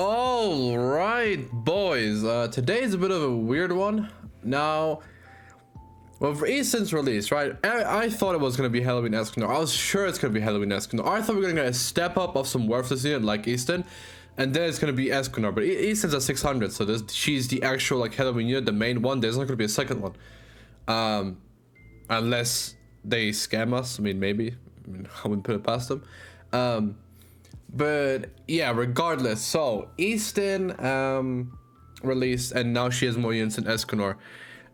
All right, boys. Today's a bit of a weird one. Now, well, for Easton's release, right? I thought it was gonna be Halloween Escanor. I was sure it's gonna be Halloween Escanor. I thought we were gonna get a step up of some worthless unit like Easton, and then it's gonna be Escanor. But Easton's at 600, so she's the actual like Halloween unit, the main one. There's not gonna be a second one, unless they scam us. I mean, maybe. I mean, I wouldn't put it past them. But yeah, regardless, so Easton released, and now she has more units than Escanor,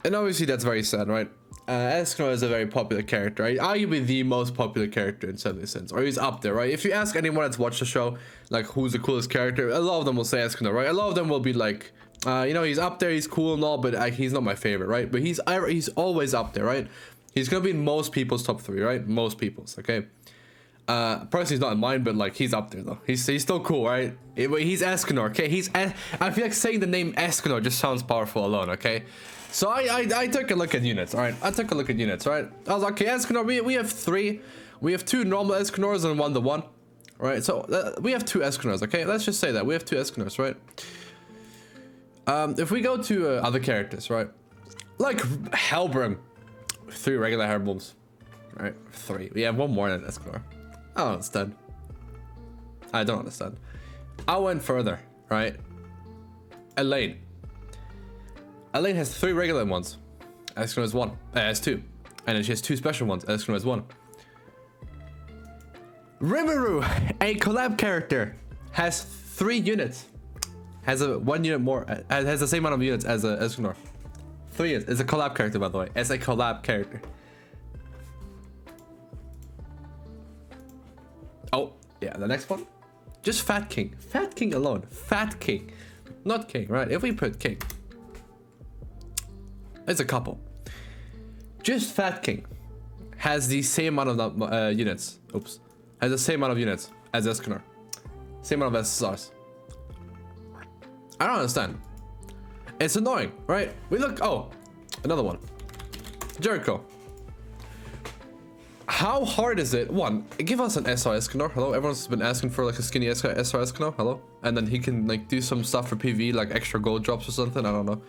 and obviously that's very sad, right? Escanor is a very popular character, right? Arguably the most popular character in 70 cents, or he's up there, right? If you ask anyone that's watched the show, like who's the coolest character, a lot of them will say Escanor, right? A lot of them will be like, you know, he's up there, he's cool and all, but he's not my favorite, right? But he's always up there, right? He's gonna be in most people's top 3, right? Most people's, okay? Personally, he's not in mine, but like he's up there though. He's still cool, right? He's Escanor, okay? I feel like saying the name Escanor just sounds powerful alone, okay? So I took a look at units, all right? I took a look at units, right? I was like, okay, Escanor, we have 3. We have 2 normal Escanors and 1 the 1, right? So we have 2 Escanors, okay? Let's just say that we have 2 Escanors, right? If we go to other characters, right? Like Hellbrim, 3 regular Hellbrims, right? 3. We have 1 more than Escanor. I don't understand. I don't understand. I went further, right? Elaine. Elaine has 3 regular ones. Escanor has 1. Has 2. And then she has 2 special ones. Escanor has 1. Rimuru, a collab character, has 3 units. Has a 1 unit more. Has the same amount of units as Escanor. 3 units. It's a collab character, by the way. It's a collab character. Oh, yeah, the next one. Just Fat King. Fat King alone. Fat King. Not King, right? If we put King. It's a couple. Just Fat King has the same amount of units. Oops. Has the same amount of units as Escanor. Same amount of SSRs. I don't understand. It's annoying, right? We look. Oh, another one. Jericho. How hard is it? 1, give us an SR Escanor. Hello, everyone's been asking for like a skinny SR Escanor. Hello, and then he can like do some stuff for PV, like extra gold drops or something. I don't know.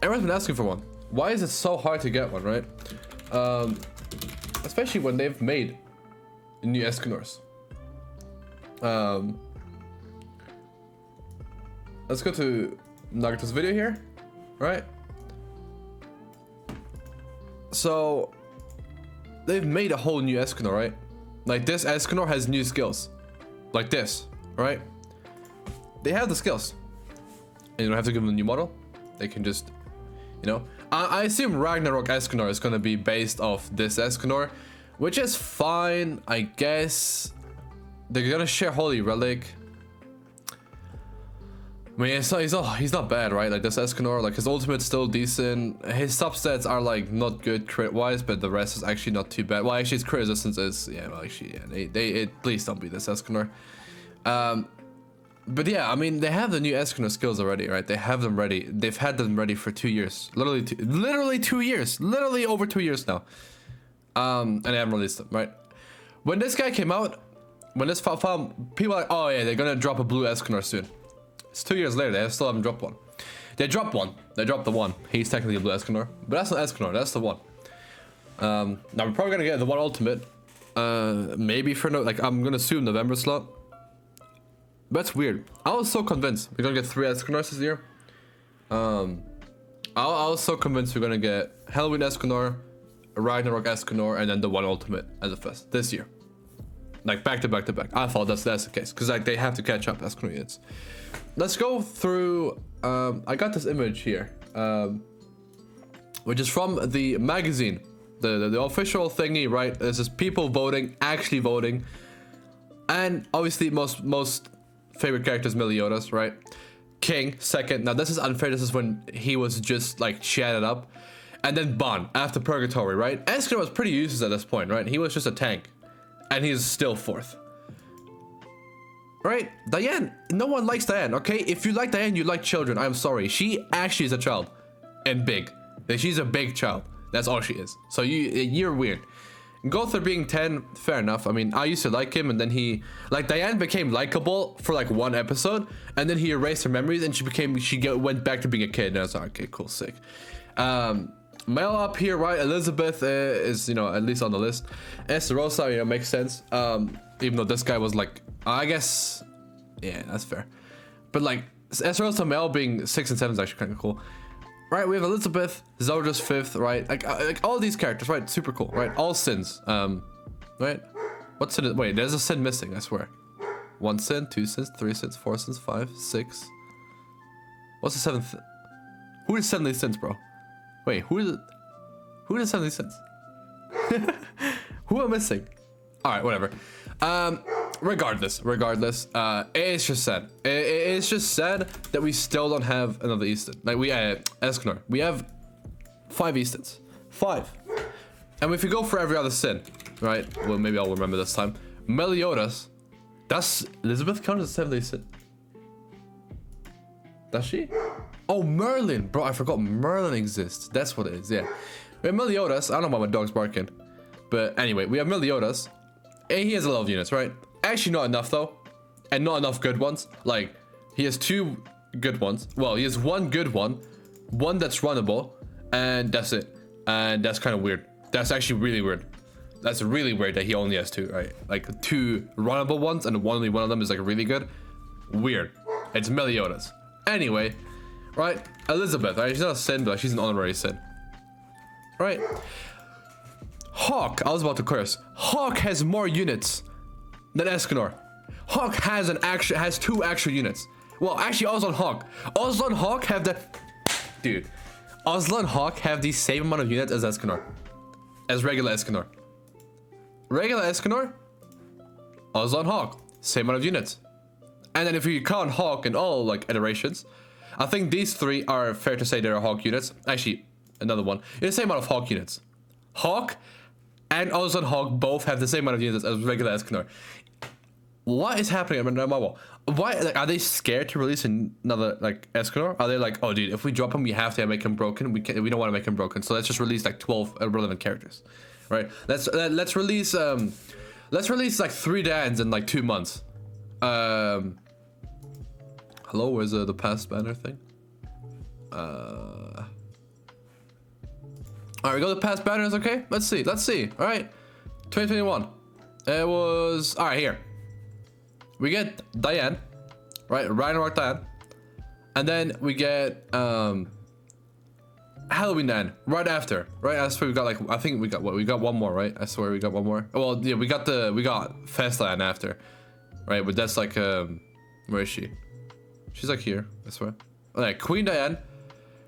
Everyone's been asking for one. Why is it so hard to get one, right? Especially when they've made new Escanors. Let's go to Nagato's video here, right? So they've made a whole new Escanor, right? Like this Escanor has new skills. Like this, right? They have the skills. And you don't have to give them a new model. They can just, you know. I assume Ragnarok Escanor is going to be based off this Escanor, which is fine, I guess. They're going to share Holy Relic. I mean, he's not bad, right? Like this Escanor, like his ultimate's still decent. His substats are like not good crit wise, but the rest is actually not too bad. Well, actually his crit resistance is, yeah, well actually, yeah, please don't be this Escanor. But yeah, I mean, they have the new Escanor skills already, right? They have them ready. They've had them ready for 2 years. Literally 2 years. Literally over 2 years now. And they haven't released them, right? When this guy came out, when this file, people are like, oh yeah, they're gonna drop a blue Escanor soon. It's 2 years later, they still haven't dropped one. They dropped one. They dropped the 1. He's technically a blue Escanor, but that's not Escanor, that's the 1. Now we're probably gonna get the 1 ultimate. Maybe for no, like I'm gonna assume November slot. That's weird. I was so convinced we're gonna get 3 Escanors this year. I was so convinced we're gonna get Halloween Escanor, Ragnarok Escanor, and then the 1 ultimate as a first this year. Like back to back to back. I thought that's the case because like they have to catch up Escanor units. Let's go through. I got this image here, which is from the magazine, the official thingy, right? This is people voting, actually voting, and obviously most favorite characters Meliodas, right? King second. Now this is unfair. This is when he was just like chatted up, and then Ban after Purgatory, right? Escanor was pretty useless at this point, right? He was just a tank, and he's still 4th. Right? Diane, no one likes Diane, okay? If you like Diane, you like children. I'm sorry. She actually is a child. And big. She's a big child. That's all she is. So you're weird. Gother being 10, fair enough. I mean, I used to like him, and then he, like, Diane became likable for like one episode, and then he erased her memories, and went back to being a kid. And I was like, okay, cool, sick. Mel up here, right? Elizabeth is, you know, at least on the list. Esterosa, you know, makes sense. Even though this guy was like, I guess, yeah, that's fair. But like, Esterosa Mel being 6 and 7 is actually kind of cool. Right, we have Elizabeth, Zora's 5th, right? Like all these characters, right? Super cool, right? All sins, right? What sin is, wait, there's a sin missing, I swear. 1 sin, 2 sins, 3 sins, 4 sins, 5, 6. What's the 7th? Who is 7 these sins, bro? Wait, who is 7 these sins? Who am I missing? All right, whatever. Regardless, it's just sad. It's just sad that we still don't have another Easton. Like we Escanor. We have 5 Eastons. 5. And if we go for every other sin, right? Well, maybe I'll remember this time. Meliodas. Does Elizabeth count as a 7th Easton? Does she? Oh, Merlin. Bro, I forgot Merlin exists. That's what it is, yeah. We have Meliodas. I don't know why my dog's barking. But anyway, we have Meliodas. And he has a lot of units, right? Actually, not enough though, and not enough good ones. Like, he has 2 good ones. Well, he has 1 good one that's runnable, and that's it. And that's kind of weird. That's actually really weird. That's really weird that he only has 2, right? Like 2 runnable ones, and only one of them is like really good. Weird. It's Meliodas. Anyway, right? Elizabeth, right? She's not a sin, but she's an honorary sin, right? Hawk, I was about to curse. Hawk has more units than Escanor. Hawk has 2 actual units. Well, actually, Ozla and Hawk. Ozla and Hawk have the... Dude. Ozla and Hawk have the same amount of units as Escanor. As regular Escanor. Regular Escanor, Ozla and Hawk. Same amount of units. And then if you count Hawk in all, like, iterations, I think these 3 are fair to say they're Hawk units. Actually, another one. It's the same amount of Hawk units. Hawk and Ozla and Hawk both have the same amount of units as regular Escanor. What is happening at Netmarble? Why, like, are they scared to release another, like, Escanor? Are they like, oh, dude, if we drop him, we have to make him broken. We don't want to make him broken, so let's just release like 12 relevant characters, right? Let's release like 3 Dans in like 2 months. Hello, where's the past banner thing? All right, we go to past banners, okay? Let's see. All right, 2021. It was all right here. We get Diane, right? Ragnarok Diane, and then we get Halloween Diane right after, right? I swear we got like, I think we got what? We got 1 more, right? I swear we got 1 more. Well, yeah, we got Fest Diane after, right? But that's like where is she? She's like here, I swear. Like Queen Diane,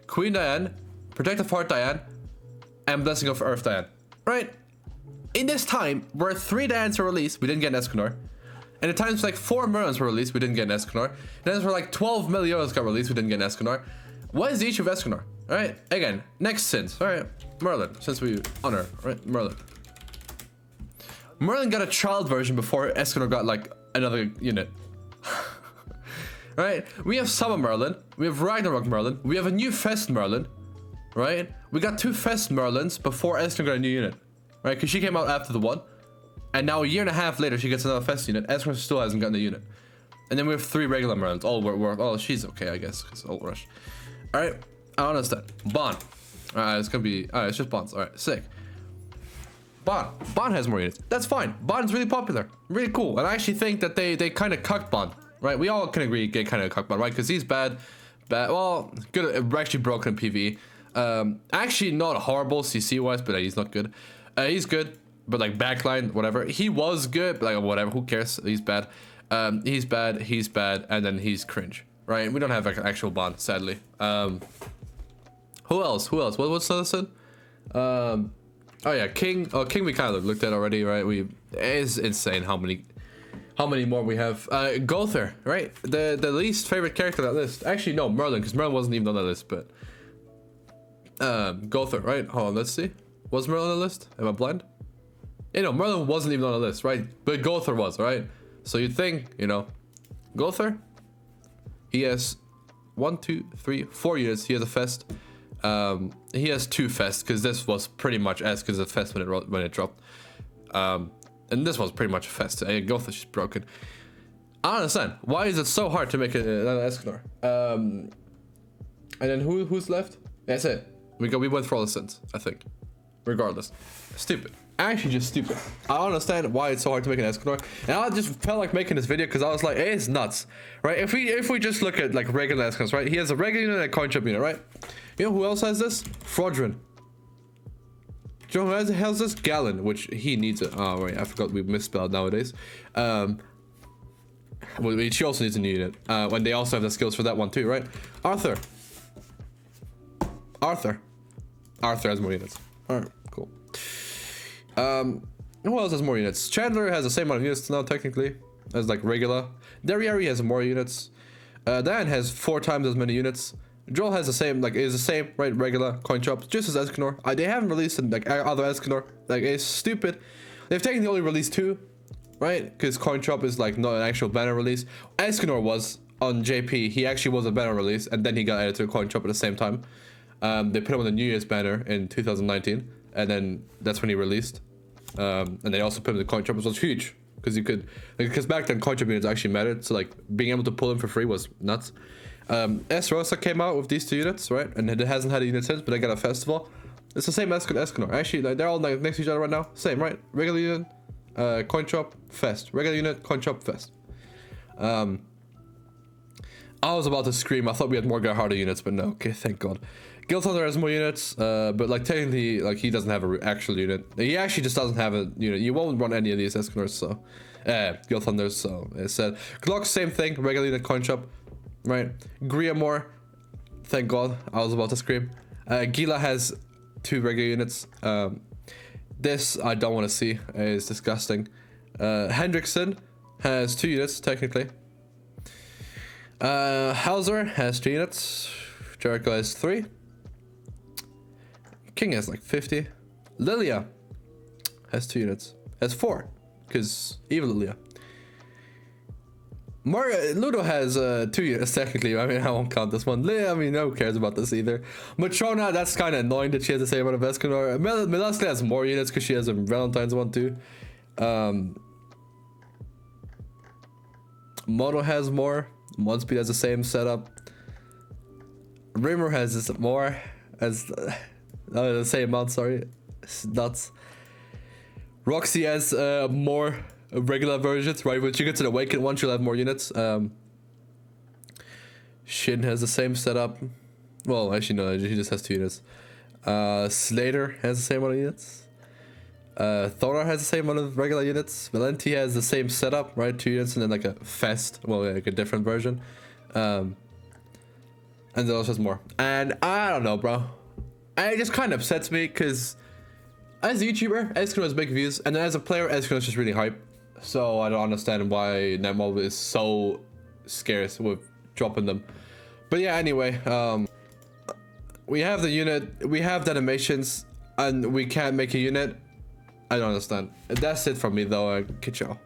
Protective Heart Diane, and Blessing of Earth Diane, right? In this time where 3 Dianes were released, we didn't get an Escanor. And at times like 4 Merlins were released, we didn't get an Escanor. And then for like 12 Meliodas got released, we didn't get an Escanor. What is the issue of Escanor? Alright, again, next sins. Alright, Merlin, since we honor, right? Merlin. Merlin got a child version before Escanor got like another unit. Right? We have Summer Merlin, we have Ragnarok Merlin, we have a new Fest Merlin, right? We got 2 Fest Merlins before Escanor got a new unit, right? Because she came out after the one. And now 1.5 years later, she gets another Fest unit. Escanor still hasn't gotten a unit. And then we have 3 regular Merlins. All work. Oh, she's okay, I guess, because all rush. All right, I understand. Bond. All right, it's gonna be. All right, it's just Bonds. All right, sick. Bond. Bond has more units. That's fine. Bond's really popular, really cool. And I actually think that they kind of cucked Bond, right? We all can agree they kind of cucked Bond, right? Because he's bad. Well, good. Actually broken in PvE. Actually not horrible CC wise, but he's not good. He's good. But like backline, whatever. He was good, but like whatever, who cares? He's bad. He's bad, and then he's cringe. Right? We don't have like an actual Bond, sadly. Who else? What's another sin? Oh yeah, King. Oh, King we kind of looked at already, right? It's insane how many more we have. Gother, right? The least favorite character on that list. Actually, no, Merlin, because Merlin wasn't even on that list, but Gother, right? Hold on, let's see. Was Merlin on the list? Am I blind? You know, Merlin wasn't even on the list, right? But Gother was, right? So you'd think, you know, Gother, he has 1, 2, 3, 4 units. He has a Fest. He has 2 Fest because this was pretty much as because of Fest when it dropped. And this was pretty much a fest. Gotha is just broken. I don't understand. Why is it so hard to make another Escanor? And then who's left? That's it. We went for all the sins, I think. Regardless. Stupid. Actually just stupid. I don't understand why it's so hard to make an Escanor. And I just felt like making this video because I was like, hey, it's nuts. Right? If we just look at like regular Escanors, right? He has a regular unit and a coin chop unit, right? You know who else has this? Fraudrin. Do you know who has this? Gallon, which he needs it. Oh wait, I forgot we misspelled nowadays. Well, she also needs a new unit. When they also have the skills for that one too, right? Arthur has more units. Alright, cool. Who else has more units? Chandler has the same amount of units now, technically, as like regular. Derriere has more units. Dan has 4 times as many units. Joel has the same, like, is the same, right? Regular coin chops, just as Escanor. They haven't released like other Escanor. Like, it's stupid. They've technically only released 2, right? Because coin chop is like not an actual banner release. Escanor was on JP. He actually was a banner release, and then he got added to a coin chop at the same time. They put him on the New Year's banner in 2019, and then that's when he released. And they also put him in the coin chop, which was huge because you could, because back then coin chop units actually mattered. So like being able to pull him for free was nuts. Rosa came out with these 2 units, right? And it hasn't had a unit since, but they got a festival. It's the same as Escanor. Actually, like, they're all like, next to each other right now. Same, right? Regular unit, coin chop, fest. Regular unit, coin chop, fest. I was about to scream. I thought we had more Garharda units, but no. Okay, thank God. Guild Thunder has more units, but like technically, like he doesn't have an actual unit. He actually just doesn't have a unit. You won't run any of these Escanors, so Guild Thunders. So it said Glock, same thing. Regular unit, coin chop. Right, Griamore, thank God, I was about to scream. Gila has 2 regular units. This I don't want to see, it's disgusting. Hendrickson has 2 units, technically. Hauser has 2 units. Jericho has 3. King has like 50. Lilia has 2 units. Has 4, because evil Lilia. Ludo has 2 units technically. I mean, I won't count this one. I mean, no one cares about this either. Matrona, that's kind of annoying that she has the same amount of Escanor. Melasky has more units because she has a Valentine's one too. Mono has more. One-Speed has the same setup. Rimmer has this more. As the same amount, sorry. It's nuts. Roxy has more regular versions, right? When you get to the Awakened one, she'll have more units. Shin has the same setup. Well, actually, no, he just has 2 units. Slater has the same amount of units. Thora has the same amount of regular units. Valenti has the same setup, right? 2 units and then like a Fest, well, like a different version. And then also has more. And I don't know, bro. It just kind of upsets me because as a YouTuber, Escanor has big views, and as a player, Escanor is just really hype. So I don't understand why Netmarble is so scarce with dropping them. But yeah, anyway, we have the unit, we have the animations, and we can't make a unit. I don't understand. That's it from me though. Catch y'all.